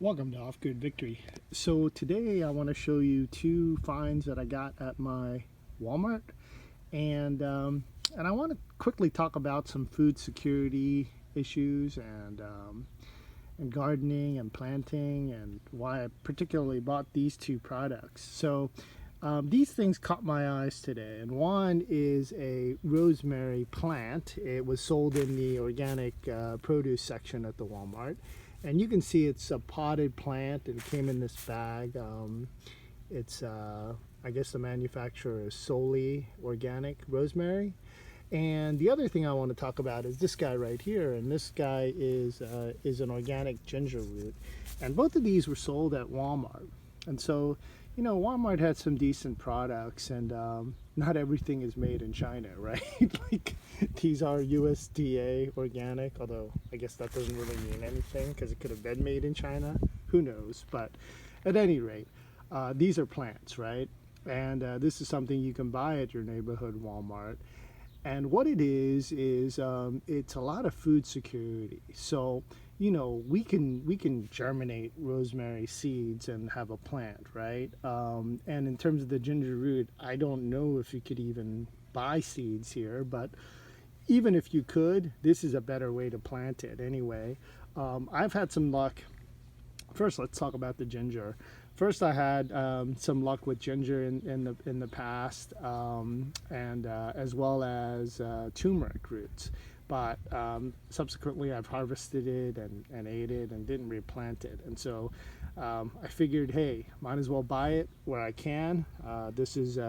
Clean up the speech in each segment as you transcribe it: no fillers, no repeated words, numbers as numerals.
Welcome to Off Grid Victory. So today I want to show you two finds that I got at my Walmart, and I want to quickly talk about some food security issues and gardening and planting and why I particularly bought these two products. So these things caught my eyes today, and one is a rosemary plant. It was sold in the organic produce section at the Walmart. And you can see it's a potted plant and it came in this bag. I guess the manufacturer is solely organic rosemary. And the other thing I want to talk about is this guy right here. And this guy is an organic ginger root. And both of these were sold at Walmart. And so, you know, Walmart had some decent products, and not everything is made in China, right? Like, these are USDA organic, although I guess that doesn't really mean anything because it could have been made in China. Who knows? But at any rate, these are plants, right? And this is something you can buy at your neighborhood Walmart. And what it is it's a lot of food security. So, you know, we can germinate rosemary seeds and have a plant, right? And in terms of the ginger root, I don't know if you could even buy seeds here, but even if you could, this is a better way to plant it anyway. I've had some luck. First, let's talk about the ginger. First, I had some luck with ginger in the past, and as well as turmeric roots. But subsequently, I've harvested it and ate it and didn't replant it. And so I figured, hey, might as well buy it where I can. This is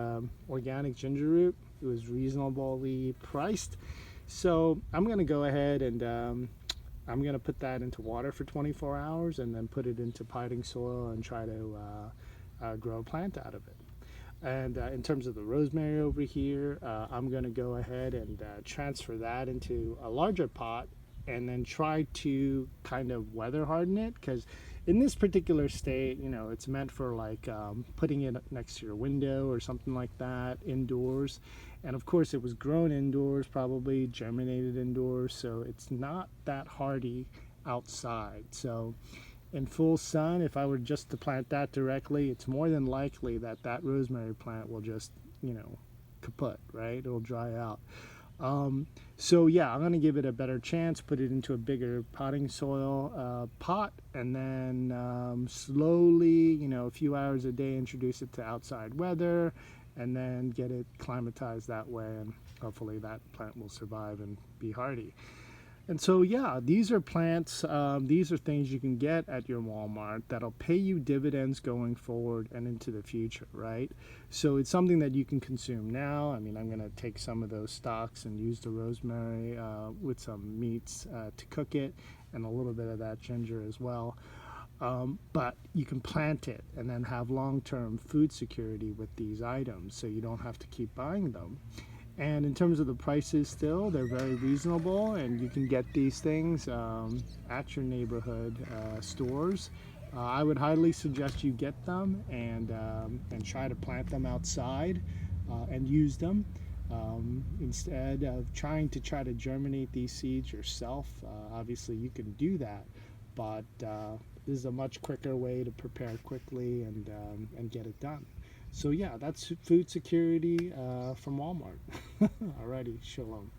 organic ginger root. It was reasonably priced. So I'm going to go ahead and I'm going to put that into water for 24 hours and then put it into potting soil and try to grow a plant out of it. And in terms of the rosemary over here, I'm going to go ahead and transfer that into a larger pot and then try to kind of weather harden it, because in this particular state, you know, it's meant for like putting it next to your window or something like that indoors. And of course it was grown indoors, probably germinated indoors, so it's not that hardy outside. So in full sun, if I were just to plant that directly, it's more than likely that that rosemary plant will just, you know, kaput, right? It'll dry out. So yeah, I'm going to give it a better chance, put it into a bigger potting soil pot, and then slowly, you know, a few hours a day, introduce it to outside weather, and then get it climatized that way, and hopefully that plant will survive and be hardy. And so yeah, these are plants, these are things you can get at your Walmart that'll pay you dividends going forward and into the future, right? So it's something that you can consume now. I mean, I'm going to take some of those stalks and use the rosemary with some meats to cook it, and a little bit of that ginger as well. But you can plant it and then have long-term food security with these items, so you don't have to keep buying them. And in terms of the prices, still, they're very reasonable, and you can get these things at your neighborhood stores. I would highly suggest you get them and try to plant them outside and use them instead of trying to germinate these seeds yourself. Obviously, you can do that, but this is a much quicker way to prepare quickly and get it done. So yeah, that's food security from Walmart. Alrighty, shalom.